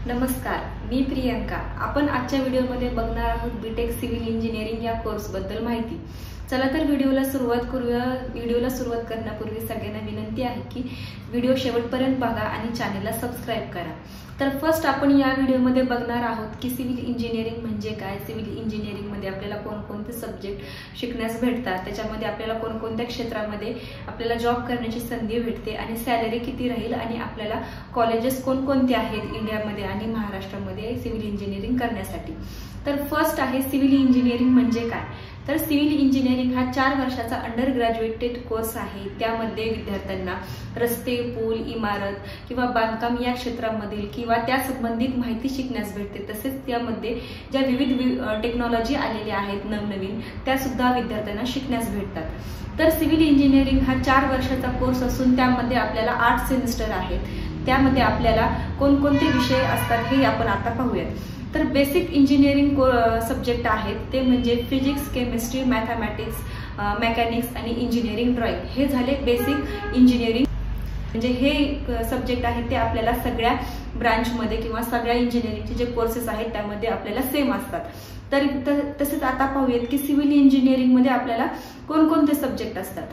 नमस्कार, मी प्रियंका। आपण आजच्या व्हिडिओमध्ये बघणार आहोत बीटेक सिव्हिल इंजिनिअरिंग या कोर्स बद्दल माहिती। चला तर व्हिडिओला सुरुवात करूया। व्हिडिओला सुरुवात करण्यापूर्वी सगळ्यांना विनंती आहे की व्हिडिओ शेवटपर्यंत बघा आणि चॅनलला सबस्क्राइब करा। तर फर्स्ट आपण या व्हिडिओमध्ये बघणार आहोत की सिव्हिल इंजिनिअरिंग म्हणजे काय, सिव्हिल इंजिनिअरिंग मध्ये आपल्याला कोणकोणते सब्जेक्ट शिकण्यास भेटतात, त्याच्यामध्ये आपल्याला कोणकोणत्या क्षेत्रामध्ये आपल्याला जॉब करण्याची संधी भेटते आणि सॅलरी किती राहील आणि आपल्याला कॉलेजेस कोणकोणते आहेत इंडियामध्ये आणि महाराष्ट्रामध्ये सिव्हिल इंजिनिअरिंग करण्यासाठी। तर फर्स्ट आहे सिव्हिल इंजिनिअरिंग म्हणजे काय। तर सिव्हिल इंजिनिअरिंग हा 4 वर्षाचा अंडर ग्रॅज्युएटेड कोर्स आहे। त्यामध्ये विद्यार्थ्यांना रस्ते, पूल, इमारत किंवा बांधकाम या क्षेत्रामधील किंवा त्या संबंधित माहिती शिकण्यास भेटते। तसेच त्यामध्ये ज्या विविध टेक्नॉलॉजी आलेल्या आहेत नवनवीन, त्या सुद्धा विद्यार्थ्यांना शिकण्यास भेटतात। तर सिव्हिल इंजिनिअरिंग हा 4 वर्षाचा कोर्स असून त्यामध्ये आपल्याला 8 सेमिस्टर आहेत। त्यामध्ये आपल्याला कोणकोणते विषय असतात हे आपण आता पाहूयात। तर बेसिक इंजिनिअरिंग सब्जेक्ट आहेत ते म्हणजे फिजिक्स, केमिस्ट्री, मॅथमॅटिक्स, मेकॅनिक्स आणि इंजिनिअरिंग ड्रॉइंग। हे झाले बेसिक इंजिनिअरिंग। म्हणजे हे सब्जेक्ट आहेत ते आपल्याला सगळ्या ब्रांचमध्ये किंवा सगळ्या इंजिनिअरिंगचे जे कोर्सेस आहेत त्यामध्ये आपल्याला सेम असतात। तर तसेच आता पाहूयात की सिव्हिल इंजिनिअरिंग मध्ये आपल्याला कोणकोणते सब्जेक्ट असतात।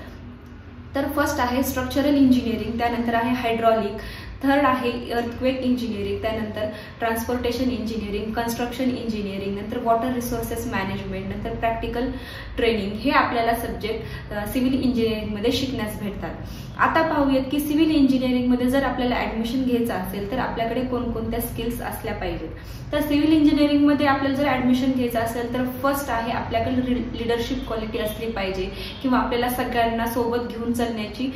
तर फर्स्ट आहे स्ट्रक्चरल इंजिनिअरिंग, त्यानंतर आहे हायड्रॉलिक, थर्ड आहे अर्थक्वेक इंजिनिअरिंग, त्यानंतर ट्रान्सपोर्टेशन इंजिनिअरिंग, कन्स्ट्रक्शन इंजिनिअरिंग, नंतर वॉटर रिसोर्सेस मॅनेजमेंट, नंतर प्रॅक्टिकल ट्रेनिंग। हे आपल्याला सब्जेक्ट सिव्हिल इंजिनिअरिंग मध्ये शिकण्यास भेटतात। आता पाहूयात की सिव्हिल इंजिनिअरिंग मध्ये जर आपल्याला ऍडमिशन घ्यायचं असेल तर आपल्याकडे कोणकोणत्या स्किल्स असल्या पाहिजेत। तर सिव्हिल इंजिनिअरिंग मध्ये आपल्याला जर ऍडमिशन घ्यायचं असेल तर फर्स्ट आहे आपल्याकडे लिडरशिप क्वालिटी असली पाहिजे किंवा आपल्याला सगळ्यांना सोबत घेऊन चालण्याची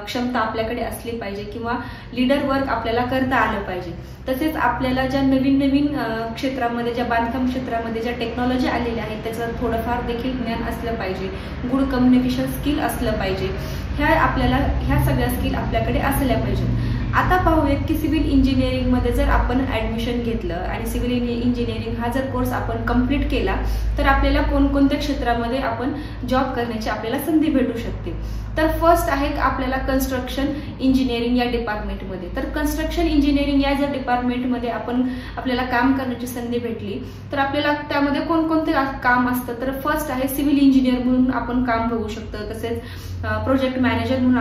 क्षमता आपल्याकडे असली पाहिजे किंवा लीडर वर्क आपल्याला करता आलं पाहिजे। तसेच आपल्याला ज्या नवीन क्षेत्रामध्ये, ज्या बांधकाम क्षेत्रामध्ये ज्या टेक्नॉलॉजी आलेल्या आहेत त्याचं थोडंफार देखील ज्ञान असलं पाहिजे, गुड कम्युनिकेशन स्किल असलं पाहिजे। ह्या सगळ्या स्किल आपल्याकडे असल्या पाहिजेत। आता पाहूयात की सिव्हिल इंजिनिअरिंग मध्ये जर आपण ऍडमिशन घेतलं आणि सिव्हिल इंजिनिअरिंग हा जर कोर्स आपण कंप्लीट केला तर आपल्याला कोणकोणत्या क्षेत्रामध्ये आपण जॉब करण्याची आपल्याला संधी भेटू शकते। तर फर्स्ट आहे आपल्याला कन्स्ट्रक्शन इंजिनिअरिंग या डिपार्टमेंटमध्ये। तर कन्स्ट्रक्शन इंजिनिअरिंग या जर डिपार्टमेंटमध्ये आपल्याला काम करण्याची संधी भेटली तर आपल्याला त्यामध्ये कोणकोणते काम असतं। तर फर्स्ट आहे सिव्हिल इंजिनियर म्हणून आपण काम बघू शकतो, तसेच प्रोजेक्ट मॅनेजर म्हणून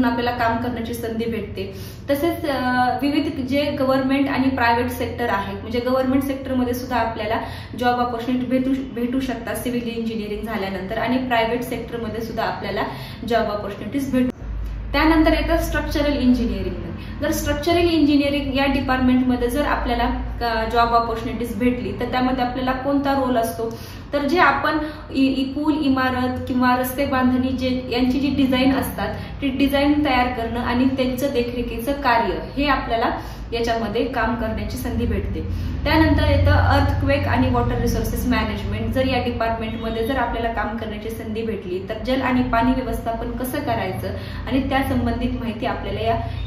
आपल्याला काम करण्याची संधी भेटते। तसेच विविध जे गव्हर्नमेंट आणि प्रायव्हेट सेक्टर आहेत, म्हणजे गव्हर्नमेंट सेक्टरमध्ये सुद्धा आपल्याला जॉब ऑपॉर्च्युनिटी भेटू शकतात सिव्हिल इंजिनिअरिंग झाल्यानंतर आणि प्रायव्हेट सेक्टरमध्ये सुद्धा आपल्याला जॉब ऑपॉर्च्युनिटीज भेटू। त्यानंतर येतं स्ट्रक्चरल इंजिनिअरिंग। जर स्ट्रक्चरल इंजिनिअरिंग या डिपार्टमेंटमध्ये जर आपल्याला जॉब ऑपॉर्च्युनिटीज भेटली तर त्यामध्ये आपल्याला कोणता रोल असतो। तर जे आपण पूल, इमारत किंवा रस्ते बांधणी यांची जी डिझाईन असतात ती डिझाईन तयार करणं आणि त्यांचं देखरेखीचं कार्य हे आपल्याला याच्यामध्ये काम करण्याची संधी भेटते। त्यानंतर येतं अर्थक्वेक आणि वॉटर रिसोर्सेस मॅनेजमेंट। जर या डिपार्टमेंटमध्ये जर आपल्याला काम करण्याची संधी भेटली तर जल आणि पाणी व्यवस्थापन कसं करायचं आणि त्या संबंधित माहिती आपल्याला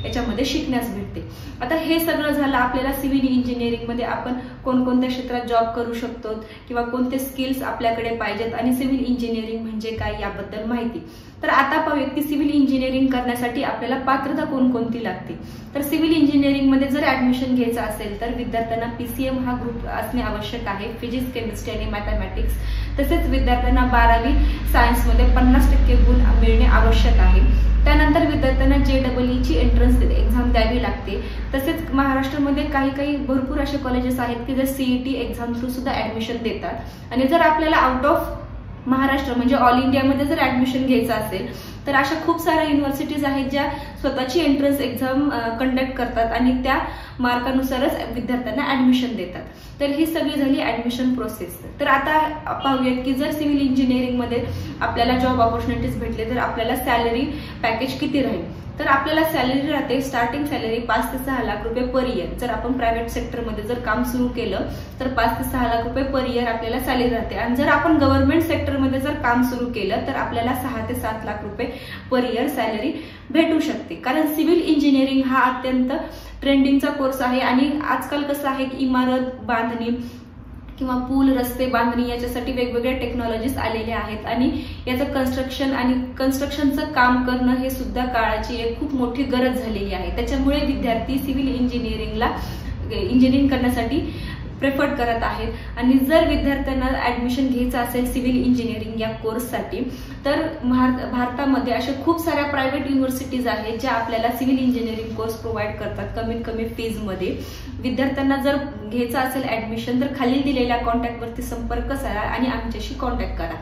याच्यामध्ये शिकण्यास भेटते। आता हे सगळं झालं आपल्याला सिव्हिल इंजिनिअरिंग मध्ये आपण कोणकोणत्या क्षेत्रात जॉब करू शकतो किंवा कोणते स्किल्स आपल्याकडे पाहिजेत आणि सिव्हिल इंजिनिअरिंग म्हणजे काय याबद्दल माहिती। तर आता पाहूया की सिव्हिल इंजिनिअरिंग करण्यासाठी आपल्याला पात्रता कोणकोणती लागते। तर सिव्हिल इंजिनिअरिंग मध्ये जर ऍडमिशन घ्यायचं असेल तर विद्यार्थ्यांना PCM हा ग्रुप असणे आवश्यक आहे, फिजिक्स, केमिस्ट्री आणि मॅथमॅटिक्स। तसेच विद्यार्थ्यांना 12वी सायन्समध्ये 50% गुण मिळणे आवश्यक आहे। त्यानंतर विद्यार्थ्यांना JEE ची एंट्रन्स एक्झाम द्यावी लागते। तसेच महाराष्ट्रामध्ये काही भरपूर असे कॉलेजेस आहेत की जे CET एक्झाम थ्रू सुद्धा ऍडमिशन देतात। आणि जर आपल्याला आउट ऑफ महाराष्ट्र म्हणजे ऑल इंडियामध्ये जर ऍडमिशन घ्यायचं असेल तर अशा खूप साऱ्या युनिव्हर्सिटीज आहेत ज्या स्वतःची एंट्रन्स एक्झाम कंडक्ट करतात आणि त्या मार्कानुसारच विद्यार्थ्यांना ऍडमिशन देतात। तर ही सगळी झाली ऍडमिशन प्रोसेस। तर आता पाहूयात की जर सिव्हिल इंजिनिअरिंग मध्ये आपल्याला जॉब ऑपॉर्च्युनिटीज भेटले तर आपल्याला सॅलरी पॅकेज किती राहील। तर आपल्याला सॅलरी राहते, स्टार्टिंग सॅलरी 5 ते 6 लाख रुपये पर इयर। जर आपण प्रायव्हेट सेक्टरमध्ये जर काम सुरू केलं तर 5 ते 6 लाख रुपये पर इयर आपल्याला सॅलरी राहते। आणि जर आपण गव्हर्नमेंट सेक्टरमध्ये जर काम सुरू केलं तर आपल्याला 6 ते 7 लाख रुपये पर इयर सॅलरी भेटू शकते। कारण सिव्हिल इंजिनिअरिंग हा अत्यंत ट्रेंडिंगचा कोर्स आहे आणि आजकाल कसं आहे की इमारत बांधणी किंवा पूल, रस्ते बांधणी याच्यासाठी वेगवेगळ्या टेक्नॉलॉजीज आलेल्या आहेत आणि याचं कन्स्ट्रक्शनचं काम करणं हे सुद्धा काळाची एक खूप मोठी गरज झालेली आहे. त्याच्यामुळे विद्यार्थी सिव्हिल इंजिनिअरिंग करण्यासाठी प्रेफर करत आहेत. आणि जर विद्यार्थ्यांना ऍडमिशन घ्यायचं असेल सिव्हिल इंजिनिअरिंग या कोर्ससाठी तर भारतामध्ये अशा खूप साऱ्या प्रायव्हेट युनिव्हर्सिटीज आहेत ज्या आपल्याला सिव्हिल इंजिनिअरिंग कोर्स प्रोव्हाइड करतात कमीत कमी फीजमध्ये. विद्यार्थ्यांना जर घ्यायचं असेल ऍडमिशन तर खाली दिलेल्या कॉन्टॅक्टवरती संपर्क साधा आणि आमच्याशी कॉन्टॅक्ट करा.